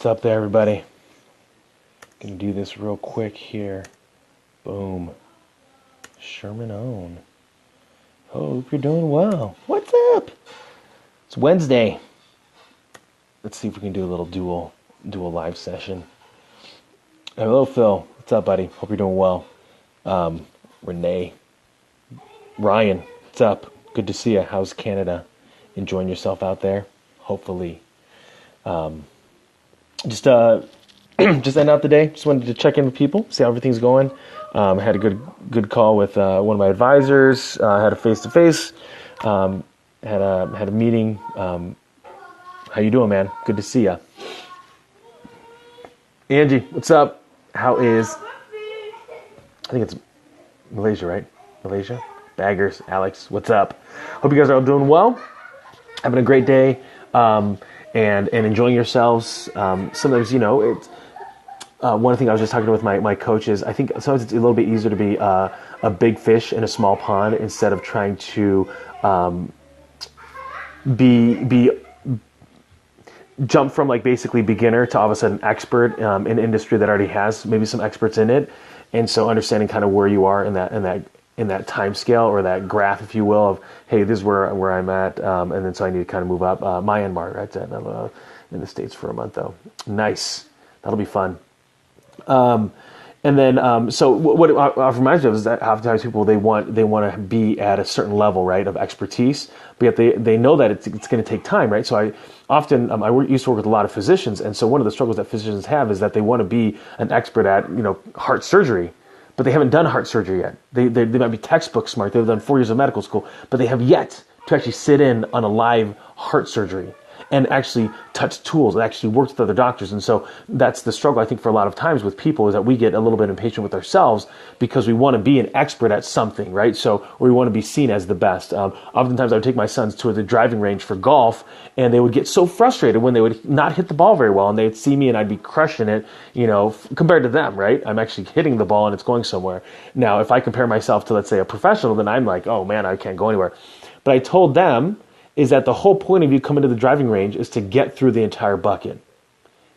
What's up there, everybody? Gonna do this real quick here. Boom. Sherman On. Hope you're doing well. What's up? It's Wednesday. Let's see if we can do a little dual live session. Hello, Phil. What's up, buddy? Hope you're doing well. Renee. Ryan. What's up? Good to see you. How's Canada? Enjoying yourself out there? Hopefully. Just end out the day. Just wanted to check in with people, see how everything's going. I had a good call with one of my advisors. Had a face-to-face. Had a meeting. How you doing, man? Good to see ya. Angie, what's up? How is? I think it's Malaysia, right? Malaysia. Baggers, Alex, what's up? Hope you guys are all doing well. Having a great day. And enjoying yourselves. Sometimes, it's one thing I was just talking with my coach is I think sometimes it's a little bit easier to be a big fish in a small pond instead of trying to be jump from like basically beginner to all of a sudden expert in an industry that already has maybe some experts in it, and so understanding kind of where you are in that time scale or that graph, if you will, of, hey, this is where I'm at, and then so I need to kind of move up. Myanmar, right? In the States for a month, though. Nice. That'll be fun. And then, so what it reminds me of is that oftentimes people, they want to be at a certain level, right, of expertise, but yet they know that it's going to take time, right? So I often, used to work with a lot of physicians, and so one of the struggles that physicians have is that they want to be an expert at, heart surgery, but they haven't done heart surgery yet. They might be textbook smart. They've done 4 years of medical school, but they have yet to actually sit in on a live heart surgery and actually touch tools and actually work with other doctors. And so that's the struggle, I think, for a lot of times with people, is that we get a little bit impatient with ourselves because we want to be an expert at something, right? So we want to be seen as the best. Oftentimes I would take my sons to the driving range for golf, and they would get so frustrated when they would not hit the ball very well, and they'd see me and I'd be crushing it, compared to them, right? I'm actually hitting the ball and it's going somewhere. Now, if I compare myself to, let's say, a professional, then I'm like, oh man, I can't go anywhere. But I told them, is that the whole point of you coming to the driving range is to get through the entire bucket.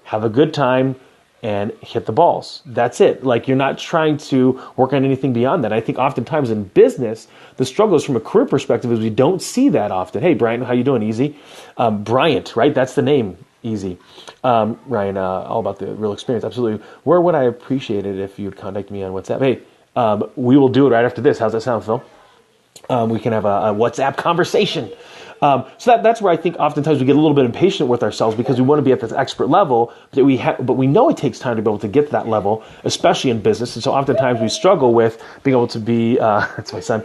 Have a good time and hit the balls. That's it. Like, you're not trying to work on anything beyond that. I think oftentimes in business, the struggle is from a career perspective is we don't see that often. Hey, Brian, how you doing? Easy. Bryant, right? That's the name. Easy. Ryan, all about the real experience. Absolutely. Where would I appreciate it if you'd contact me on WhatsApp? Hey, we will do it right after this. How's that sound, Phil? We can have a WhatsApp conversation. So that's where I think oftentimes we get a little bit impatient with ourselves because we want to be at this expert level, but we know it takes time to be able to get to that level, especially in business. And so oftentimes we struggle with being able to be, that's my son,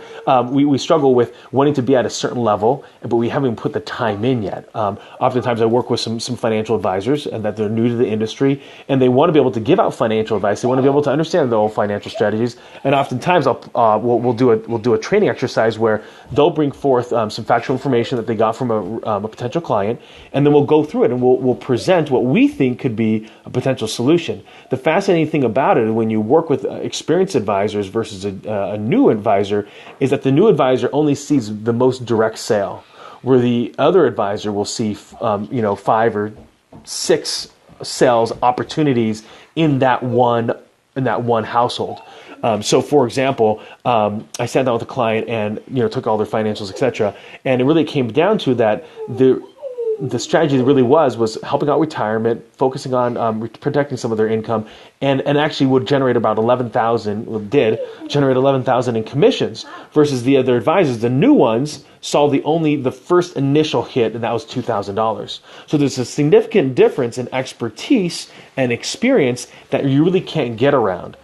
we struggle with wanting to be at a certain level, but we haven't put the time in yet. Oftentimes I work with some financial advisors and that they're new to the industry, and they want to be able to give out financial advice. They want to be able to understand the whole financial strategies. And oftentimes we'll do a training exercise where they'll bring forth some factual information that they got from a potential client, and then we'll go through it and we'll present what we think could be a potential solution. The fascinating thing about it, when you work with experienced advisors versus a new advisor, is that the new advisor only sees the most direct sale, where the other advisor will see 5 or 6 sales opportunities in that one household. So, for example, I sat down with a client and took all their financials, etc. And it really came down to that the strategy really was helping out retirement, focusing on protecting some of their income, and actually would generate about $11,000 in commissions. Versus the other advisors, the new ones saw the first initial hit, and that was $2,000. So there's a significant difference in expertise and experience that you really can't get around.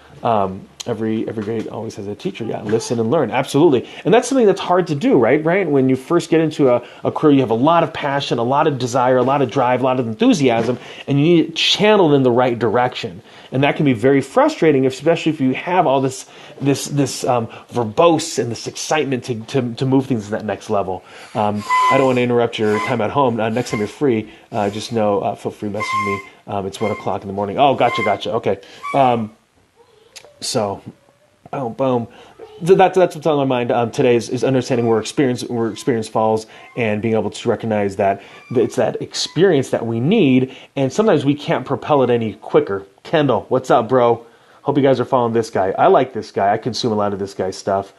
Every grade always has a teacher. Yeah, listen and learn. Absolutely. And that's something that's hard to do, right? When you first get into a career, you have a lot of passion, a lot of desire, a lot of drive, a lot of enthusiasm, and you need it channeled in the right direction. And that can be very frustrating, especially if you have all this verbose and this excitement to move things to that next level. I don't want to interrupt your time at home. Next time you're free, just know, feel free to message me. It's 1 o'clock in the morning. Oh, gotcha. Okay. So, boom. So that's what's on my mind today is understanding where experience falls, and being able to recognize that it's that experience that we need, and sometimes we can't propel it any quicker. Kendall, what's up, bro? Hope you guys are following this guy. I like this guy. I consume a lot of this guy's stuff.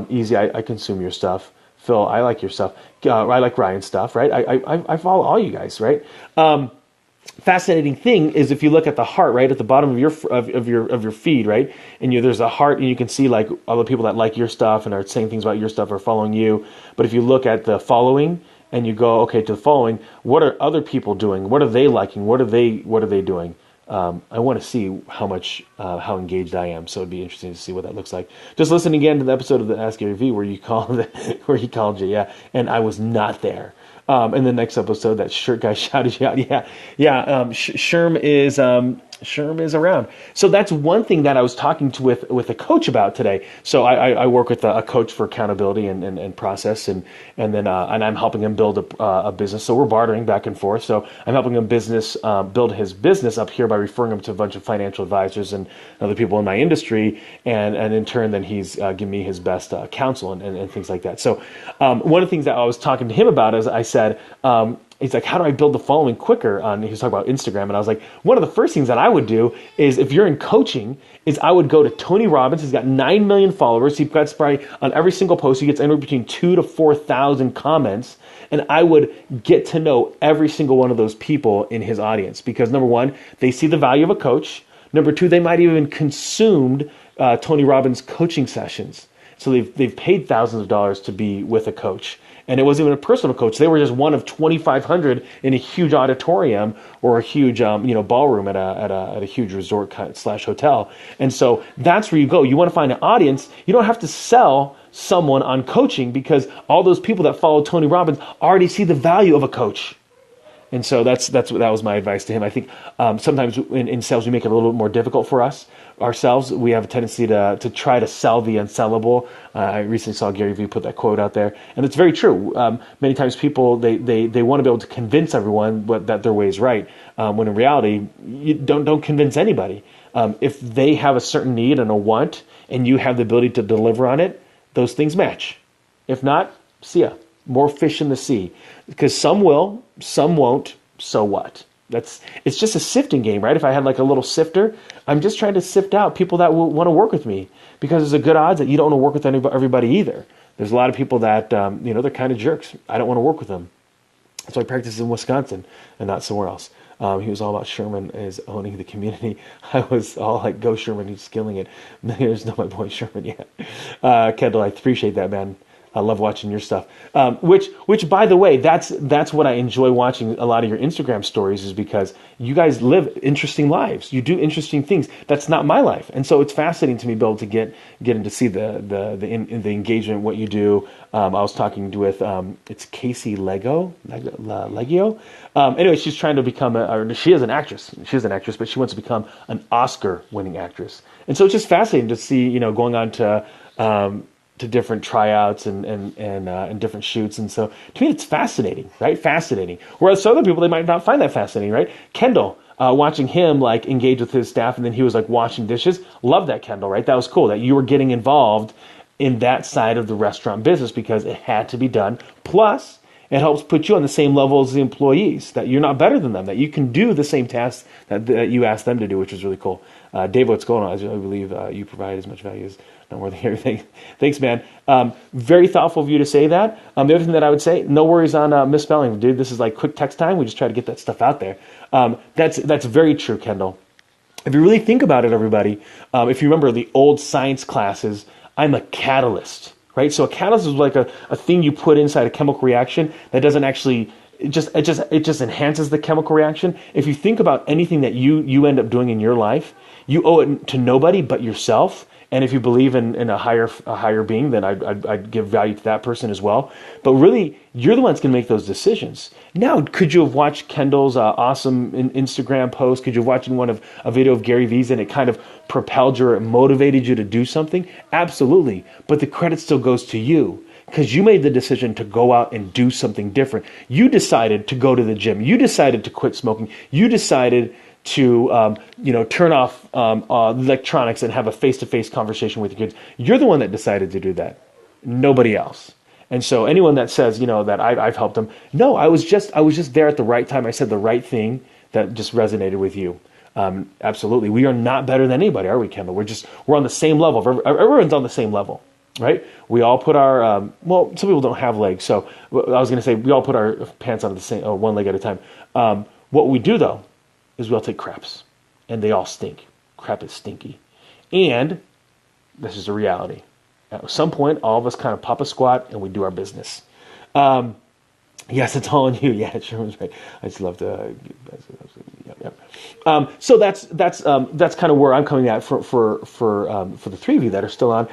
Easy, I consume your stuff. Phil, I like your stuff. I like Ryan's stuff, right? I follow all you guys, right? Fascinating thing is if you look at the heart, right, at the bottom of your feed, right, and there's a heart, and you can see like all the people that like your stuff and are saying things about your stuff are following you. But if you look at the following and you go, okay, to the following, what are other people doing? What are they liking? What are they doing? I want to see how engaged I am. So it'd be interesting to see what that looks like. Just listening again to the episode of the Ask Gary V where he called you, yeah, and I was not there. In the next episode, that shirt guy shouted you out. Yeah. Sherm is around. So that's one thing that I was talking with a coach about today. So I work with a coach for accountability and process, and then I'm helping him build a business. So we're bartering back and forth. So I'm helping him build his business up here by referring him to a bunch of financial advisors and other people in my industry, and in turn, then he's giving me his best counsel and things like that. So one of the things that I was talking to him about is I said, he's like, how do I build the following quicker? He was talking about Instagram, and I was like, one of the first things that I would do is, if you're in coaching, is I would go to Tony Robbins. He's got 9 million followers. He's got probably on every single post, he gets anywhere between 2,000 to 4,000 comments, and I would get to know every single one of those people in his audience, because number one, they see the value of a coach. Number two, they might even consumed Tony Robbins coaching sessions. So they've paid thousands of dollars to be with a coach. And it wasn't even a personal coach. They were just one of 2,500 in a huge auditorium or a huge ballroom at a huge resort / hotel. And so that's where you go. You want to find an audience. You don't have to sell someone on coaching, because all those people that follow Tony Robbins already see the value of a coach. And so that was my advice to him. I think sometimes in sales we make it a little bit more difficult for ourselves. We have a tendency to try to sell the unsellable. I recently saw Gary Vee put that quote out there, and it's very true. Many times people they want to be able to convince everyone that their way is right, when in reality you don't convince anybody. If they have a certain need and a want, and you have the ability to deliver on it, those things match. If not, see ya. More fish in the sea, because some will, some won't. So what? It's just a sifting game, right? If I had like a little sifter, I'm just trying to sift out people that will want to work with me, because there's a good odds that you don't want to work with everybody either. There's a lot of people that they're kind of jerks. I don't want to work with them. That's why I practice in Wisconsin and not somewhere else. He was all about Sherman is owning the community. I was all like, go Sherman, he's killing it. There's no my boy Sherman yet. Kendall, I appreciate that, man. I love watching your stuff. Which by the way, that's what I enjoy watching a lot of your Instagram stories, is because you guys live interesting lives. You do interesting things. That's not my life, and so it's fascinating to me to be able to get in to see the engagement, what you do. I was talking with it's Casey Legio. Anyway, she's trying to become she is an actress. She's an actress, but she wants to become an Oscar-winning actress, and so it's just fascinating to see going on to different tryouts and different shoots. And so to me, it's fascinating, right? Fascinating. Whereas other people, they might not find that fascinating, right? Kendall, watching him like engage with his staff, and then he was like washing dishes. Love that, Kendall, right? That was cool that you were getting involved in that side of the restaurant business, because it had to be done. Plus, it helps put you on the same level as the employees, that you're not better than them, that you can do the same tasks that you asked them to do, which is really cool. Dave, what's going on? I believe you provide as much value as not more than everything. Thanks, man. Very thoughtful of you to say that. The other thing that I would say, no worries on misspelling, dude. This is like quick text time. We just try to get that stuff out there. That's very true, Kendall. If you really think about it, everybody, if you remember the old science classes, I'm a catalyst, right? So a catalyst is like a thing you put inside a chemical reaction that doesn't actually, it just enhances the chemical reaction. If you think about anything that you end up doing in your life, you owe it to nobody but yourself. And if you believe in a higher being, then I'd give value to that person as well. But really, you're the one that's going to make those decisions. Now, could you have watched Kendall's awesome Instagram post? Could you have watched a video of Gary Vee's and it kind of propelled you or motivated you to do something? Absolutely. But the credit still goes to you, because you made the decision to go out and do something different. You decided to go to the gym. You decided to quit smoking. You decided to turn off electronics and have a face-to-face conversation with your kids. You're the one that decided to do that, nobody else. And so anyone that says that I've helped them, no, I was just there at the right time. I said the right thing that just resonated with you. Absolutely, we are not better than anybody, are we, Kendall? We're on the same level. Everyone's on the same level, right? We all put our some people don't have legs, so I was going to say we all put our pants on the same one leg at a time. What we do though is we all take craps, and they all stink. Crap is stinky, and this is a reality. At some point, all of us kind of pop a squat and we do our business. Yes, it's all on you. Yeah, Sherman's right. I just love to. So that's kind of where I'm coming at for the three of you that are still on.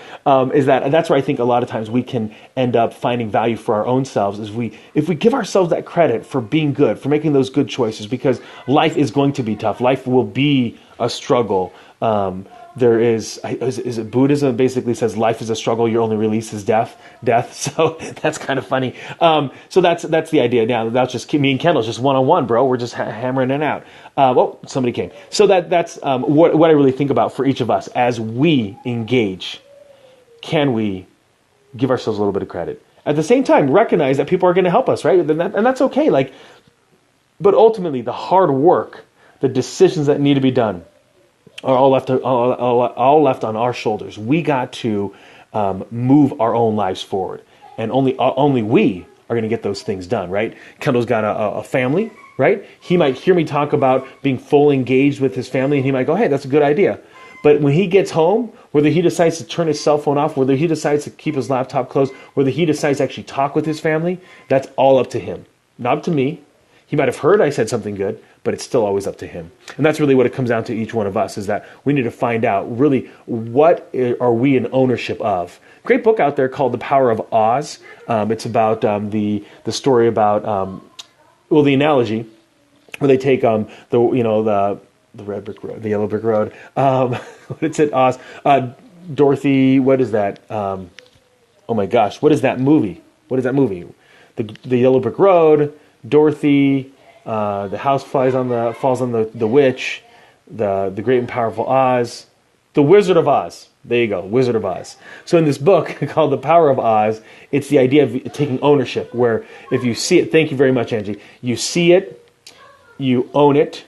Is that's where I think a lot of times we can end up finding value for our own selves if we give ourselves that credit for being good, for making those good choices, because life is going to be tough. Life will be a struggle. There is it Buddhism basically says life is a struggle, your only release is death. So that's kind of funny. So that's the idea. Now that's just me and Kendall, just one-on-one, bro. We're just hammering it out. Somebody came. So that's what I really think about for each of us as we engage. Can we give ourselves a little bit of credit? At the same time, recognize that people are going to help us, right? And that's okay. But ultimately, the hard work, the decisions that need to be done, are all left on our shoulders. We got to move our own lives forward, and only we are going to get those things done, right? Kendall's got a family, right? He might hear me talk about being fully engaged with his family, and he might go, "Hey, that's a good idea." But when he gets home, whether he decides to turn his cell phone off, whether he decides to keep his laptop closed, whether he decides to actually talk with his family, that's all up to him, not up to me. He might have heard I said something good, but it's still always up to him. And that's really what it comes down to each one of us, is that we need to find out really what are we in ownership of. Great book out there called The Power of Oz. It's about the story about, the analogy where they take the red brick road, the yellow brick road. What is it, Oz? Dorothy, what is that? Oh my gosh, what is that movie? The yellow brick road, Dorothy, the house falls on the witch, the great and powerful Oz, the Wizard of Oz. There you go, Wizard of Oz. So in this book called The Power of Oz, it's the idea of taking ownership, where if you see it, thank you very much, Angie, you see it, you own it,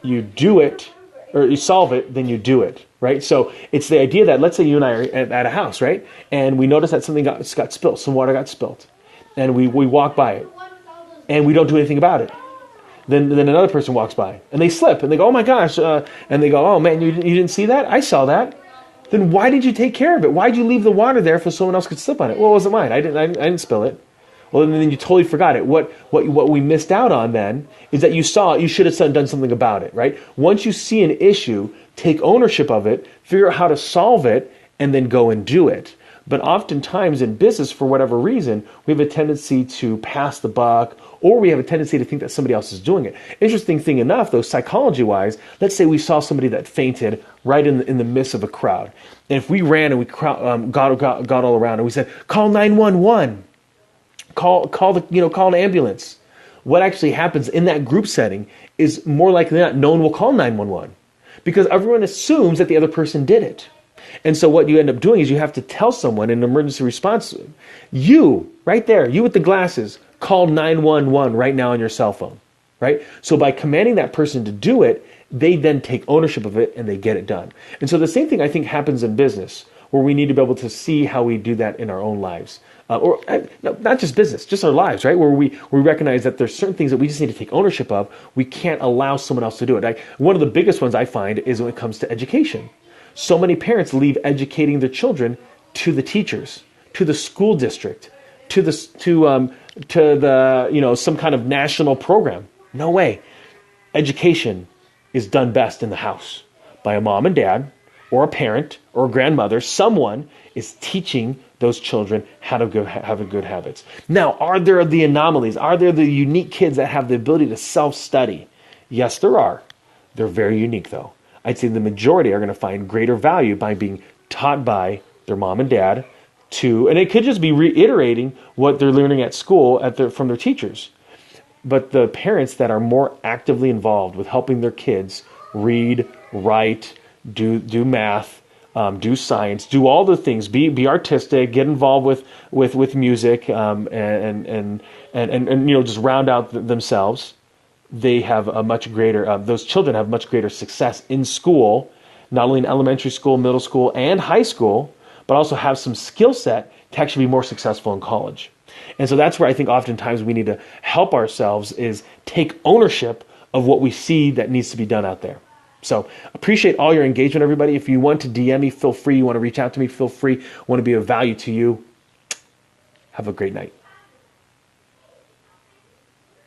you do it, or you solve it, then you do it, right? So it's the idea that, let's say you and I are at a house, right? And we notice that something got spilled, some water got spilled, and we walk by it, and we don't do anything about it. Then another person walks by, and they slip, and they go, "Oh my gosh," and they go, "Oh man, you didn't see that? I saw that." Then why did you take care of it? Why did you leave the water there so someone else could slip on it? Well, it wasn't mine. I didn't spill it. Well, then you totally forgot it. What we missed out on then is that you saw it. You should have done something about it, right? Once you see an issue, take ownership of it, figure out how to solve it, and then go and do it. But oftentimes in business, for whatever reason, we have a tendency to pass the buck, or we have a tendency to think that somebody else is doing it. Interesting thing enough, though, psychology-wise, let's say we saw somebody that fainted right in the midst of a crowd. And if we ran and we got all around and we said, "Call 911, call an ambulance," what actually happens in that group setting is more likely than not, no one will call 911 because everyone assumes that the other person did it. And so what you end up doing is you have to tell someone in an emergency response, you, right there, you with the glasses, call 911 right now on your cell phone, right? So by commanding that person to do it, they then take ownership of it and they get it done. And so the same thing I think happens in business, where we need to be able to see how we do that in our own lives. Or not just business, just our lives, right? Where we recognize that there's certain things that we just need to take ownership of. We can't allow someone else to do it. One of the biggest ones I find is when it comes to education. So many parents leave educating their children to the teachers, to the school district, to the some kind of national program. No way. Education is done best in the house by a mom and dad, or a parent, or a grandmother. Someone is teaching those children how to have good habits. Now, are there the anomalies? Are there the unique kids that have the ability to self-study? Yes, there are. They're very unique, though. I'd say the majority are going to find greater value by being taught by their mom and dad and it could just be reiterating what they're learning at school from their teachers. But the parents that are more actively involved with helping their kids read, write, do math, do science, do all the things, be artistic, get involved with music, and just round out themselves. They have a much greater. Those children have much greater success in school, not only in elementary school, middle school, and high school, but also have some skill set to actually be more successful in college. And so that's where I think oftentimes we need to help ourselves is take ownership of what we see that needs to be done out there. So appreciate all your engagement, everybody. If you want to DM me, feel free. You want to reach out to me, feel free. I want to be of value to you. Have a great night.